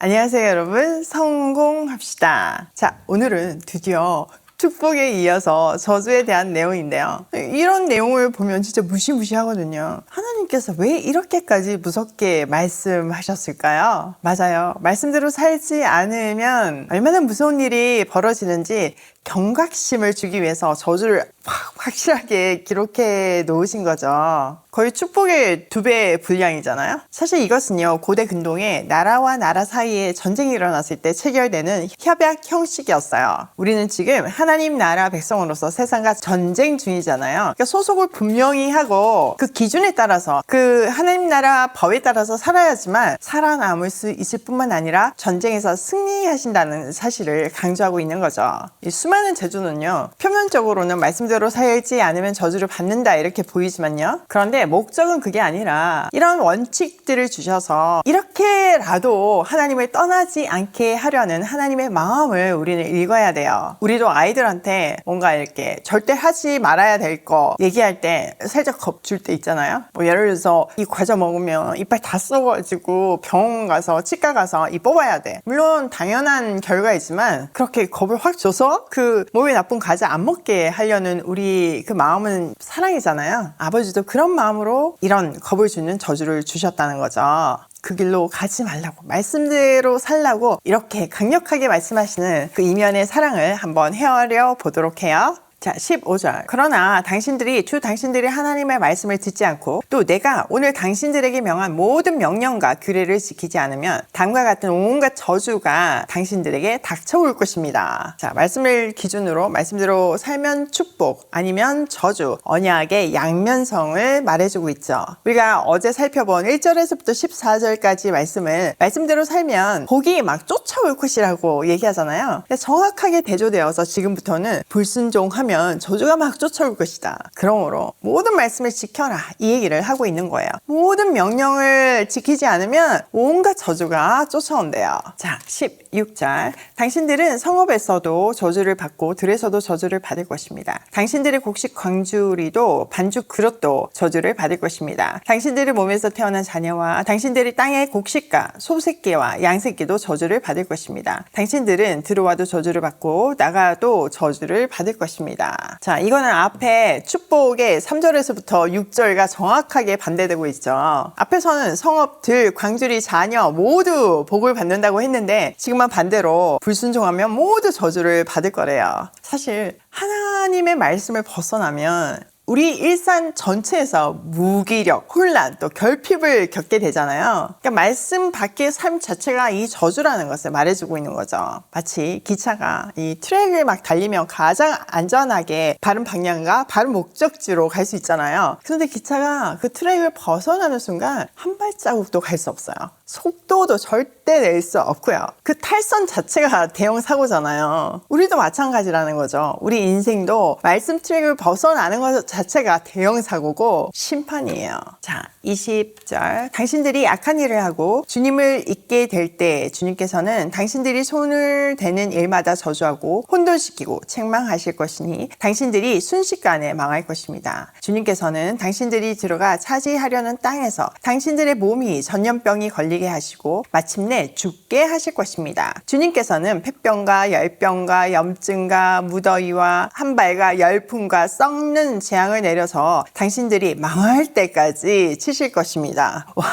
안녕하세요 여러분, 성공합시다. 자, 오늘은 드디어 축복에 이어서 저주에 대한 내용인데요. 이런 내용을 보면 진짜 무시무시하거든요. 하나님께서 왜 이렇게까지 무섭게 말씀하셨을까요? 맞아요. 말씀대로 살지 않으면 얼마나 무서운 일이 벌어지는지 경각심을 주기 위해서 저주를 확실하게 기록해 놓으신 거죠. 거의 축복의 2배 분량이잖아요. 사실 이것은요, 고대 근동에 나라와 나라 사이에 전쟁이 일어났을 때 체결되는 협약 형식이었어요. 우리는 지금 하나님 나라 백성으로서 세상과 전쟁 중이잖아요. 그러니까 소속을 분명히 하고 그 기준에 따라서 그 하나님 나라 법에 따라서 살아야지만 살아남을 수 있을 뿐만 아니라 전쟁에서 승리하신다는 사실을 강조하고 있는 거죠. 이 수많은 저주는요, 표면적으로는 말씀대로 살지 않으면 저주를 받는다 이렇게 보이지만요, 그런데 목적은 그게 아니라 이런 원칙들을 주셔서 이렇게라도 하나님을 떠나지 않게 하려는 하나님의 마음을 우리는 읽어야 돼요. 우리도 아이들한테 뭔가 이렇게 절대 하지 말아야 될 거 얘기할 때 살짝 겁줄 때 있잖아요. 뭐 예를 들어서 이 과자 먹으면 이빨 다 썩어가지고 병원 가서 치과 가서 이 뽑아야 돼. 물론 당연한 결과이지만 그렇게 겁을 확 줘서 그 몸에 나쁜 과자 안 먹게 하려는 우리 그 마음은 사랑이잖아요. 아버지도 그런 마음으로 이런 겁을 주는 저주를 주셨다는 거죠. 그 길로 가지 말라고, 말씀대로 살라고 이렇게 강력하게 말씀하시는 그 이면의 사랑을 한번 헤아려 보도록 해요. 자, 15절. 그러나 당신들이 하나님의 말씀을 듣지 않고 또 내가 오늘 당신들에게 명한 모든 명령과 규례를 지키지 않으면 다음과 같은 온갖 저주가 당신들에게 닥쳐올 것입니다. 자, 말씀을 기준으로 말씀대로 살면 축복, 아니면 저주, 언약의 양면성을 말해주고 있죠. 우리가 어제 살펴본 1절에서부터 14절까지 말씀을 말씀대로 살면 복이 막 쫓아올 것이라고 얘기하잖아요. 정확하게 대조되어서 지금부터는 불순종하면 저주가 막 쫓아올 것이다. 그러므로 모든 말씀을 지켜라, 이 얘기를 하고 있는 거예요. 모든 명령을 지키지 않으면 온갖 저주가 쫓아온대요. 자, 16절. 당신들은 성읍에서도 저주를 받고 들에서도 저주를 받을 것입니다. 당신들의 곡식 광주리도 반죽 그릇도 저주를 받을 것입니다. 당신들의 몸에서 태어난 자녀와 당신들의 땅의 곡식과 소새끼와 양새끼도 저주를 받을 것입니다. 당신들은 들어와도 저주를 받고 나가도 저주를 받을 것입니다. 자, 이거는 앞에 축복의 3절에서부터 6절과 정확하게 반대되고 있죠. 앞에서는 성읍, 들, 광주리, 자녀 모두 복을 받는다고 했는데 지금은 반대로 불순종하면 모두 저주를 받을 거래요. 사실 하나님의 말씀을 벗어나면 우리 일상 전체에서 무기력, 혼란, 또 결핍을 겪게 되잖아요. 그러니까 말씀 밖의 삶 자체가 이 저주라는 것을 말해주고 있는 거죠. 마치 기차가 이 트랙을 막 달리면 가장 안전하게 바른 방향과 바른 목적지로 갈 수 있잖아요. 그런데 기차가 그 트랙을 벗어나는 순간 한 발자국도 갈 수 없어요. 속도도 절대 낼 수 없고요. 그 탈선 자체가 대형 사고잖아요. 우리도 마찬가지라는 거죠. 우리 인생도 말씀 트랙을 벗어나는 것 자체가 대형 사고고 심판이에요. 자, 20절. 당신들이 악한 일을 하고 주님을 잊게 될 때 주님께서는 당신들이 손을 대는 일마다 저주하고 혼돈시키고 책망하실 것이니 당신들이 순식간에 망할 것입니다. 주님께서는 당신들이 들어가 차지하려는 땅에서 당신들의 몸이 전염병이 걸리게 하시고 마침내 죽게 하실 것입니다. 주님께서는 폐병과 열병과 염증과 무더위와 한발과 열풍과 썩는 재앙을 내려서 당신들이 망할 때까지 치실 것입니다. 와,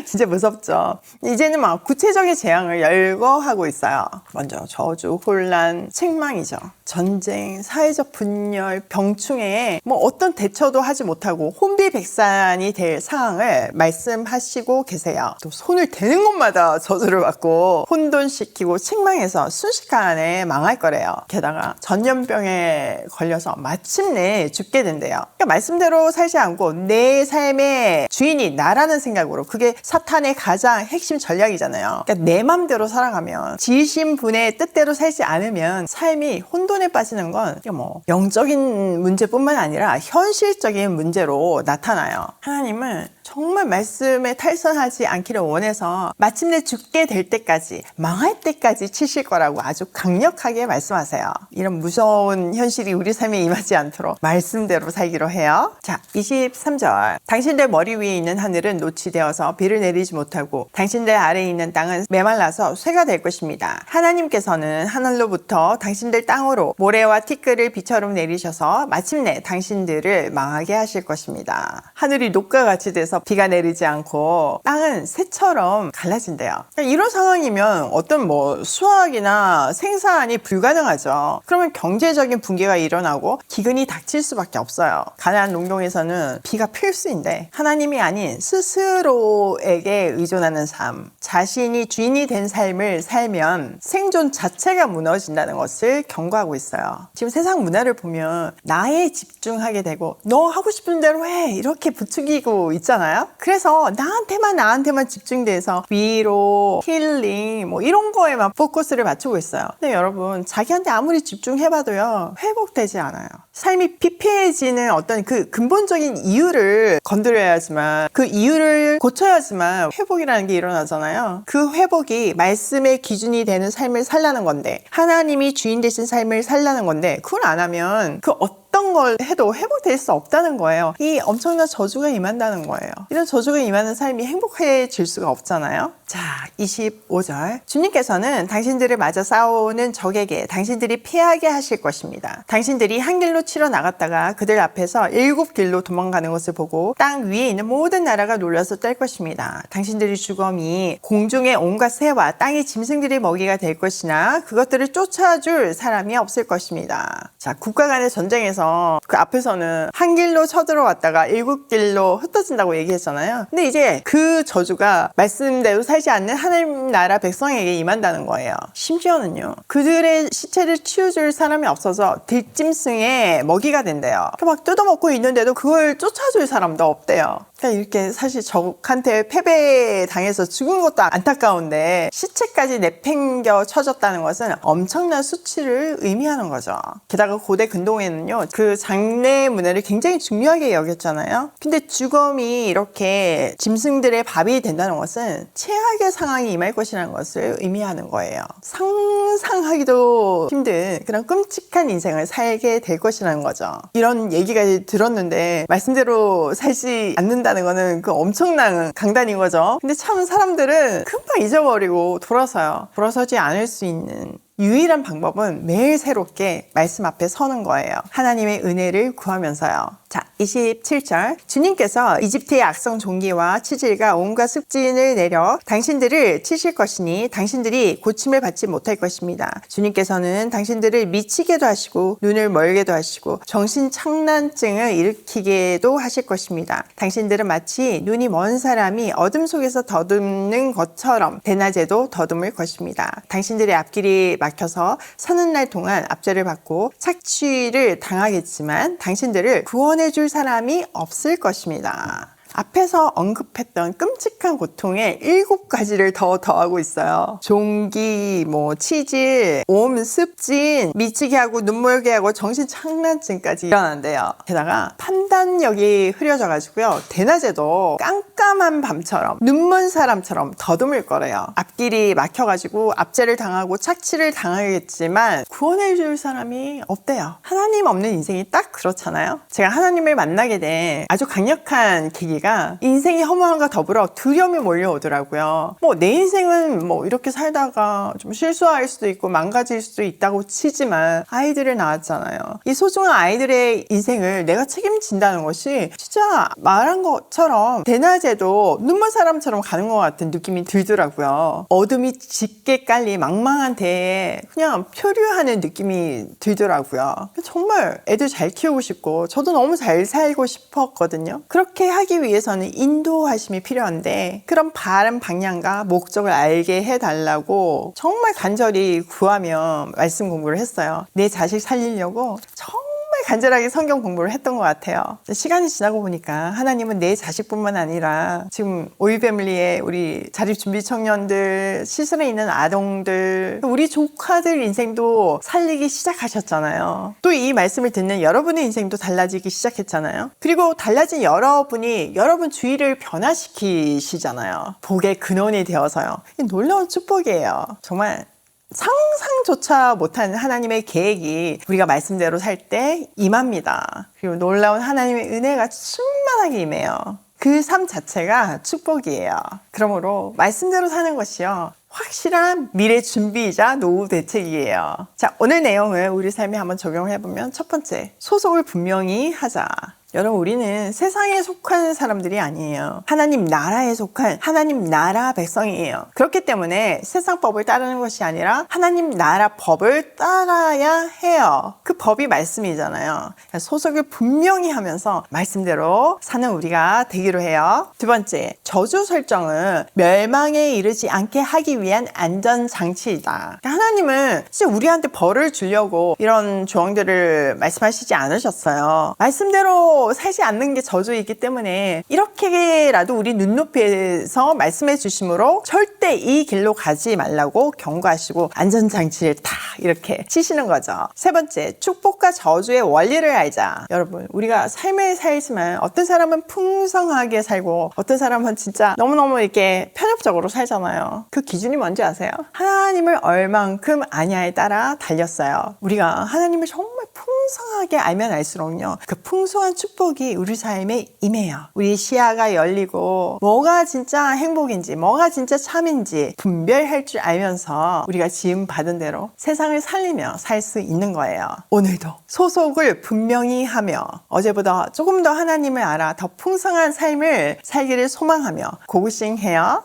진짜 무섭죠. 이제는 막 구체적인 재앙을 열거하고 있어요. 먼저 저주, 혼란, 책망이죠. 전쟁, 사회적 분열, 병충해에 뭐 어떤 대처도 하지 못하고 혼비백산이 될 상황을 말씀하시고 계세요. 또 손을 대는 곳마다 저주를 받고 혼돈시키고 책망해서 순식간에 망할 거래요. 게다가 전염병에 걸려서 마침내 죽게 된대요. 그러니까 말씀대로 살지 않고 내 삶의 주인이 나라는 생각으로, 그게 사탄의 가장 핵심 전략이잖아요. 그러니까 내 맘대로 살아가면, 지신분의 뜻대로 살지 않으면 삶이 혼돈에 빠지는 건 뭐 영적인 문제뿐만 아니라 현실적인 문제로 나타나요. 하나님은 정말 말씀에 탈선하지 않기를 원해서 마침내 죽게 될 때까지, 망할 때까지 치실 거라고 아주 강력하게 말씀하세요. 이런 무서운 현실이 우리 삶에 임하지 않도록 말씀대로 살기로 해요. 자, 23절. 당신들 머리 위에 있는 하늘은 노치되어서 비를 내리지 못하고 당신들 아래에 있는 땅은 메말라서 쇠가 될 것입니다. 하나님께서는 하늘로부터 당신들 땅으로 모래와 티끌을 비처럼 내리셔서 마침내 당신들을 망하게 하실 것입니다. 하늘이 녹과 같이 돼서 비가 내리지 않고 땅은 쇠처럼 갈라진대요. 이런 상황이면 어떤 수확이나 생산이 불가능하죠. 그러면 경제적인 붕괴가 일어나고 기근이 닥칠 수밖에 없어요. 가나안 농경에서는 비가 필수인데 하나님이 아닌 스스로에게 의존하는 삶, 자신이 주인이 된 삶을 살면 생존 자체가 무너진다는 것을 경고하고 있어요. 지금 세상 문화를 보면 나에 집중하게 되고 너 하고 싶은 대로 해 이렇게 부추기고 있잖아요. 그래서 나한테만 집중돼서 위로, 힐링 이런 거에만 포커스를 맞추고 있어요. 근데 여러분, 자기한테 아무리 집중해봐도요 회복되지 않아요. 삶이 피폐해지는 어떤 그 근본적인 이유를 건드려야지만, 그 이유를 고쳐야지만 회복이라는 게 일어나잖아요. 그 회복이 말씀의 기준이 되는 삶을 살라는 건데, 하나님이 주인 되신 삶을 살라는 건데, 그걸 안 하면 그 어떤 걸 해도 회복될 수 없다는 거예요. 이 엄청난 저주가 임한다는 거예요. 이런 저주가 임하는 삶이 행복해질 수가 없잖아요. 자, 25절. 주님께서는 당신들을 맞아 싸우는 적에게 당신들이 피하게 하실 것입니다. 당신들이 한 길로 치러 나갔다가 그들 앞에서 7길로 도망가는 것을 보고 땅 위에 있는 모든 나라가 놀라서 뗄 것입니다. 당신들의 주검이 공중의 온갖 새와 땅의 짐승들의 먹이가 될 것이나 그것들을 쫓아줄 사람이 없을 것입니다. 자, 국가 간의 전쟁에서 그 앞에서는 한 길로 쳐들어왔다가 7길로 흩어진다고 얘기했잖아요. 근데 이제 그 저주가 말씀대로 살지 않는 하나님 나라 백성에게 임한다는 거예요. 심지어는요, 그들의 시체를 치워줄 사람이 없어서 들짐승의 먹이가 된대요. 막 뜯어먹고 있는데도 그걸 쫓아줄 사람도 없대요. 그러니까 이렇게 사실 적한테 패배당해서 죽은 것도 안타까운데 시체까지 내팽겨 쳐졌다는 것은 엄청난 수치를 의미하는 거죠. 게다가 고대 근동에는요, 그 장례 문화를 굉장히 중요하게 여겼잖아요. 근데 주검이 이렇게 짐승들의 밥이 된다는 것은 최악의 상황이 임할 것이라는 것을 의미하는 거예요. 상상하기도 힘든 그런 끔찍한 인생을 살게 될 것이라는 거죠. 이런 얘기가 들었는데 말씀대로 살지 않는다는 거는 그 엄청난 강단인 거죠. 근데 참 사람들은 금방 잊어버리고 돌아서지 않을 수 있는 유일한 방법은 매일 새롭게 말씀 앞에 서는 거예요. 하나님의 은혜를 구하면서요. 자, 27절. 주님께서 이집트의 악성 종기와 치질과 온갖 습진을 내려 당신들을 치실 것이니 당신들이 고침을 받지 못할 것입니다. 주님께서는 당신들을 미치게도 하시고 눈을 멀게도 하시고 정신착란증을 일으키게도 하실 것입니다. 당신들은 마치 눈이 먼 사람이 어둠 속에서 더듬는 것처럼 대낮에도 더듬을 것입니다. 당신들의 앞길이 막혀서 서는 날 동안 압제를 받고 착취를 당하겠지만 당신들을 구원해 줄 사람이 없을 것입니다. 앞에서 언급했던 끔찍한 고통에 7가지를 더 더하고 있어요. 종기, 치질, 옴, 습진, 미치게 하고 눈멀게 하고 정신착란증까지 일어난대요. 게다가 판단력이 흐려져가지고요, 대낮에도 깜깜한 밤처럼 눈먼 사람처럼 더듬을 거래요. 앞길이 막혀가지고 압제를 당하고 착취를 당하겠지만 구원해줄 사람이 없대요. 하나님 없는 인생이 딱 그렇잖아요. 제가 하나님을 만나게 된 아주 강력한 계기가 인생이 허무함과 더불어 두려움이 몰려오더라고요. 내 인생은 이렇게 살다가 좀 실수할 수도 있고 망가질 수도 있다고 치지만 아이들을 낳았잖아요. 이 소중한 아이들의 인생을 내가 책임진다는 것이 진짜 말한 것처럼 대낮에도 눈먼 사람처럼 가는 것 같은 느낌이 들더라고요. 어둠이 짙게 깔린 망망한 대에 그냥 표류하는 느낌이 들더라고요. 정말 애들 잘 키우고 싶고 저도 너무 잘 살고 싶었거든요. 그렇게 하기 위해서는 인도하심이 필요한데 그런 바른 방향과 목적을 알게 해달라고 정말 간절히 구하며 말씀 공부를 했어요. 내 자식 살리려고 정말 간절하게 성경 공부를 했던 것 같아요. 시간이 지나고 보니까 하나님은 내 자식뿐만 아니라 지금 오이패밀리의 우리 자립준비 청년들, 시설에 있는 아동들, 우리 조카들 인생도 살리기 시작하셨잖아요. 또 이 말씀을 듣는 여러분의 인생도 달라지기 시작했잖아요. 그리고 달라진 여러분이 여러분 주위를 변화시키시잖아요. 복의 근원이 되어서요. 이 놀라운 축복이에요. 정말 상상조차 못한 하나님의 계획이 우리가 말씀대로 살 때 임합니다. 그리고 놀라운 하나님의 은혜가 충만하게 임해요. 그 삶 자체가 축복이에요. 그러므로 말씀대로 사는 것이요, 확실한 미래 준비이자 노후 대책이에요. 자, 오늘 내용을 우리 삶에 한번 적용해보면, 첫 번째, 소속을 분명히 하자. 여러분, 우리는 세상에 속한 사람들이 아니에요. 하나님 나라에 속한 하나님 나라 백성이에요. 그렇기 때문에 세상 법을 따르는 것이 아니라 하나님 나라 법을 따라야 해요. 그 법이 말씀이잖아요. 소속을 분명히 하면서 말씀대로 사는 우리가 되기로 해요. 두 번째, 저주 설정은 멸망에 이르지 않게 하기 위한 안전장치이다. 하나님은 진짜 우리한테 벌을 주려고 이런 조항들을 말씀하시지 않으셨어요. 말씀대로 살지 않는 게 저주이기 때문에 이렇게라도 우리 눈높이에서 말씀해 주심으로 절대 이 길로 가지 말라고 경고하시고 안전장치를 다 이렇게 치시는 거죠. 세 번째, 축복과 저주의 원리를 알자. 여러분, 우리가 삶을 살지만 어떤 사람은 풍성하게 살고 어떤 사람은 진짜 너무너무 이렇게 편협적으로 살잖아요. 그 기준이 뭔지 아세요? 하나님을 얼만큼 아냐에 따라 달렸어요. 우리가 하나님을 정말 풍성하게 알면 알수록요, 그 풍성한 축복이 우리 삶에 임해요. 우리 시야가 열리고 뭐가 진짜 행복인지 뭐가 진짜 참인지 분별할 줄 알면서 우리가 지음 받은 대로 세상을 살리며 살 수 있는 거예요. 오늘도 소속을 분명히 하며 어제보다 조금 더 하나님을 알아 더 풍성한 삶을 살기를 소망하며 고고싱해요.